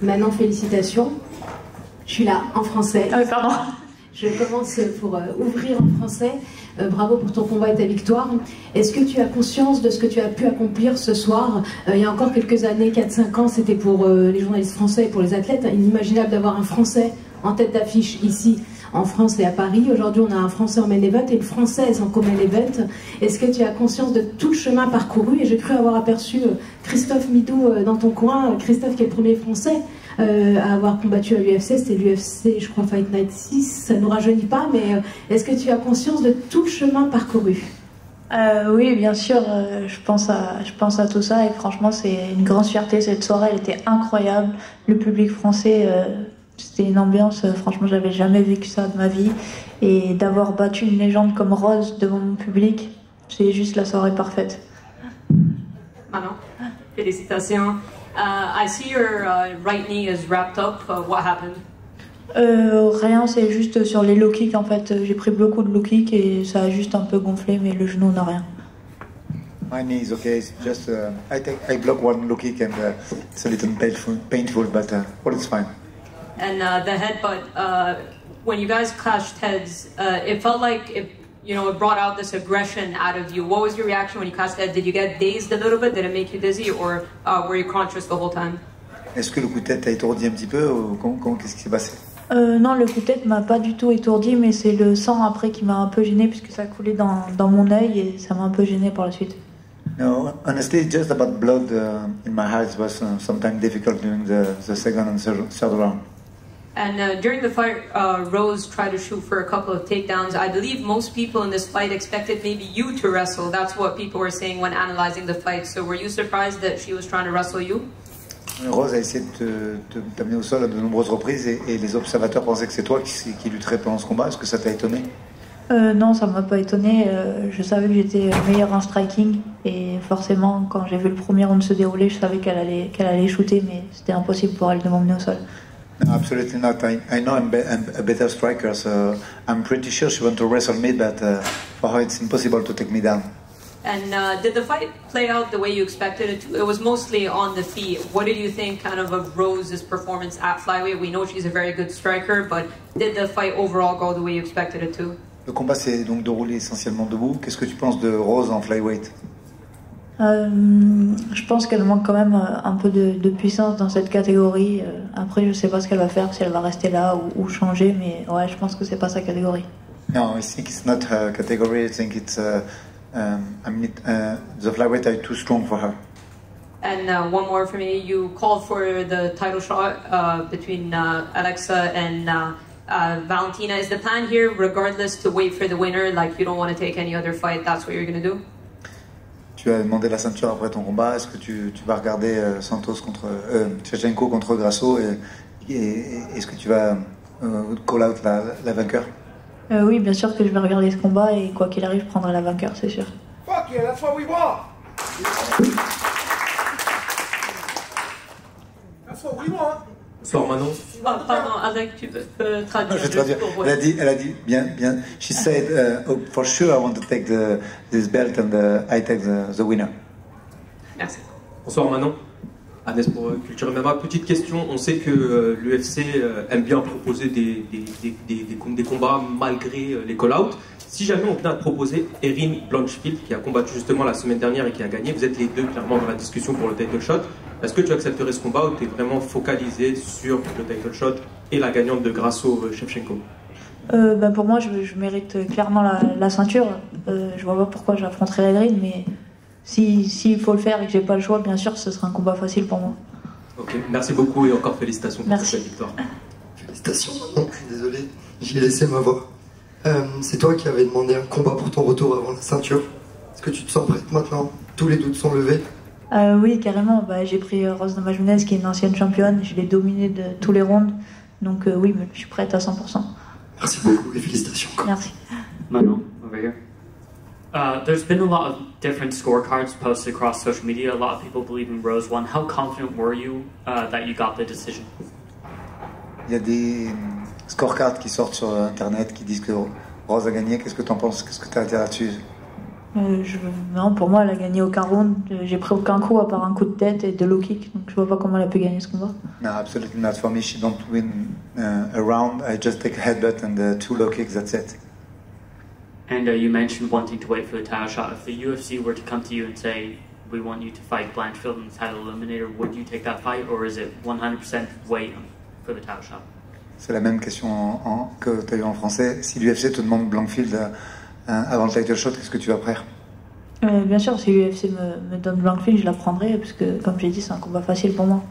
Manon, félicitations. Je suis là, en français. Ah oui, pardon. Je commence pour ouvrir en français. Bravo pour ton combat et ta victoire. Est-ce que tu as conscience de ce que tu as pu accomplir ce soir? Il y a encore quelques années, 4-5 ans, c'était pour les journalistes français et pour les athlètes inimaginable d'avoir un Français en tête d'affiche ici en France et à Paris. Aujourd'hui, on a un Français en main event et une Française en co-main event. Est-ce que tu as conscience de tout le chemin parcouru? Et j'ai cru avoir aperçu Christophe Midou dans ton coin. Christophe qui est le premier Français à avoir combattu à l'UFC, c'était l'UFC, je crois, Fight Night 6, ça ne nous rajeunit pas, mais est-ce que tu as conscience de tout le chemin parcouru? Oui, bien sûr, je pense à tout ça et franchement, c'est une grande fierté. Cette soirée, elle était incroyable. Le public français, c'était une ambiance, franchement, j'avais jamais vécu ça de ma vie. Et d'avoir battu une légende comme Rose devant mon public, c'est juste la soirée parfaite. Manon, félicitations. I see your right knee is wrapped up. What happened? Rien, c'est juste sur les low kicks en fait. J'ai pris beaucoup de low kicks et ça a juste un peu gonflé, mais le genou n'a rien. My knee is okay. It's just I block one low kick and it's a little painful, but all is fine. And the headbutt, when you guys clashed heads, it felt like it brought out this aggression out of you. What was your reaction when you clashed heads? Did you get dazed a little bit? Did it make you dizzy, or were you conscious the whole time? Est-ce que le coup de tête t'a étourdi un petit peu ou qu'est-ce qui s'est passé? Non, le coup de tête m'a pas du tout étourdi, mais c'est le sang après qui m'a un peu gêné puisque ça coulait dans mon œil et ça m'a un peu gêné par la suite. No, honestly, just about blood in my eyes was sometimes difficult during the second and third round. And during the fight, Rose tried to shoot for a couple of takedowns. I believe most people in this fight expected maybe you to wrestle. That's what people were saying when analyzing the fight. So were you surprised that she was trying to wrestle you? Rose a essayé de t'amener au sol à de nombreuses reprises et les observateurs pensaient que c'est toi qui lutterais pendant ce combat. Est-ce que ça t'a étonné? Non, ça m'a pas étonné. Je savais que j'étais meilleure en striking et forcément, quand j'ai vu le premier round se dérouler, je savais qu'elle allait shooter, mais c'était impossible pour elle de m'emmener au sol. No, absolutely not. I know I'm a better striker, so I'm pretty sure she wants to wrestle me, but for her it's impossible to take me down. And did the fight play out the way you expected it to? It was mostly on the feet. What did you think kind of Rose's performance at flyweight? We know she's a very good striker, but did the fight overall go the way you expected it to? Le combat s'est donc déroulé essentiellement debout. Qu'est-ce que tu penses de Rose en flyweight? Je pense qu'elle manque quand même un peu de puissance dans cette catégorie. Après, je sais pas ce qu'elle va faire, si elle va rester là ou changer, mais ouais, je pense que c'est pas sa catégorie. No, I think it's not her category. I think it's the flyweight are too strong for her. And one more for me. You called for the title shot between Alexa and Valentina. Is the plan here, regardless, to wait for the winner? Like you don't want to take any other fight. That's what you're going to do? Tu as demandé la ceinture après ton combat. Est-ce que tu vas regarder Shevchenko contre Grasso et est-ce que tu vas call out la vainqueur? Oui, bien sûr que je vais regarder ce combat et quoi qu'il arrive, je prendrai la vainqueur, c'est sûr. Fuck yeah, that's what we want. That's what we want. Bonsoir Manon. Pardon, Alec, tu peux traduire. Je vais traduire. Elle a dit bien. She said, for sure I want to take this belt and I take the winner. Merci. Bonsoir Manon. Agnès pour Culture MMA. Petite question, on sait que l'UFC aime bien proposer des combats malgré les call-outs. Si jamais on vient de proposer Erin Blanchfield, qui a combattu justement la semaine dernière et qui a gagné, vous êtes les deux clairement dans la discussion pour le title shot. Est-ce que tu accepterais ce combat ou tu es vraiment focalisé sur le title shot et la gagnante de Grasso Shevchenko? Pour moi, je mérite clairement la ceinture. Je vois pas pourquoi j'affronterais Erin, mais s'il faut le faire et que j'ai pas le choix, bien sûr, ce sera un combat facile pour moi. Ok, merci beaucoup et encore félicitations pour cette victoire. Félicitations, Manon, je suis désolé, j'ai laissé ma voix. C'est toi qui avais demandé un combat pour ton retour avant la ceinture. Est-ce que tu te sens prête maintenant? Tous les doutes sont levés? Oui, carrément. J'ai pris Rose Namajunas, qui est une ancienne championne. Je l'ai dominée de tous les rounds. Donc oui, je suis prête à 100%. Merci beaucoup et félicitations. Merci. Manon, over here. There's been a lot of different scorecards posted across social media. A lot of people believe in Rose won. How confident were you that you got the decision? Il y a des scorecards qui sortent sur Internet qui disent que Rose a gagné. Qu'est-ce que tu en penses? Qu'est-ce que tu as à dire là-dessus? Non, pour moi, elle a gagné aucun round. J'ai pris aucun coup à part un coup de tête et de low kick, donc je vois pas comment elle a pu gagner ce combat. No, absolutely not. For me, she don't win a round. I just take a headbutt and 2 low kicks, that's it. And you mentioned wanting to wait for the title shot. If the UFC were to come to you and say, we want you to fight Blanchfield in the title eliminator, would you take that fight, or is it 100% wait for the title shot? C'est la même question que tu as eu en français. Si l'UFC te demande Blankfield avant le title shot, qu'est-ce que tu vas faire? Bien sûr, si l'UFC me donne Blankfield, je la prendrai, parce que, comme j'ai dit, c'est un combat facile pour moi.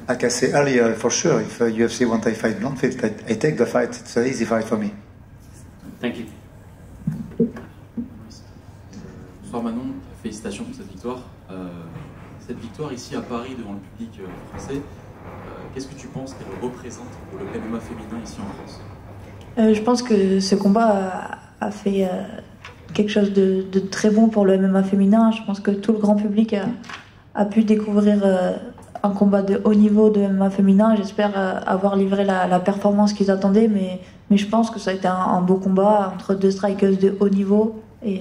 Like I say earlier, for sure, if UFC want I fight Blankfield, I take the fight. It's an easy fight for me. Thank you. Bonsoir Manon, félicitations pour cette victoire. Cette victoire ici à Paris devant le public français, qu'est-ce que tu penses qu'elle représente pour le MMA féminin ici en France? Je pense que ce combat a fait quelque chose de très bon pour le MMA féminin. Je pense que tout le grand public a pu découvrir un combat de haut niveau de MMA féminin. J'espère avoir livré la performance qu'ils attendaient, mais je pense que ça a été un beau combat entre 2 strikers de haut niveau. Et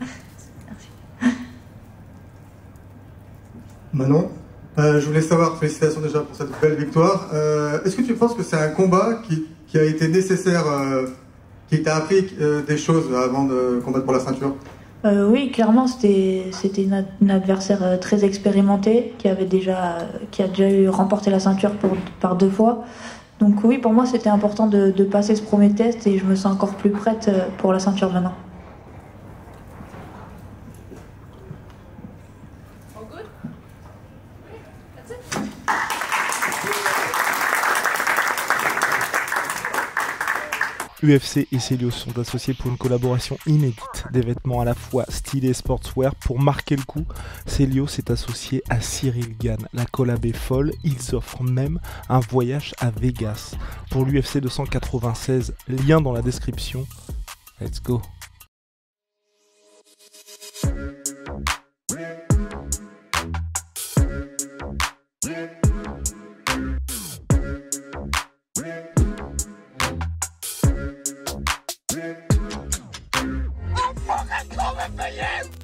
merci. Manon, je voulais savoir, félicitations déjà pour cette belle victoire. Est-ce que tu penses que c'est un combat qui a été nécessaire, qui t'a appris des choses avant de combattre pour la ceinture? Oui, clairement, c'était une adversaire très expérimentée qui a déjà remporté la ceinture par 2 fois. Donc oui, pour moi, c'était important de passer ce premier test et je me sens encore plus prête pour la ceinture maintenant. UFC et Celios sont associés pour une collaboration inédite, des vêtements à la fois stylés et sportswear. Pour marquer le coup, Celios est associé à Cyril Gane. La collab est folle, ils offrent même un voyage à Vegas. Pour l'UFC 296, lien dans la description. Let's go. I'm fucking coming for you!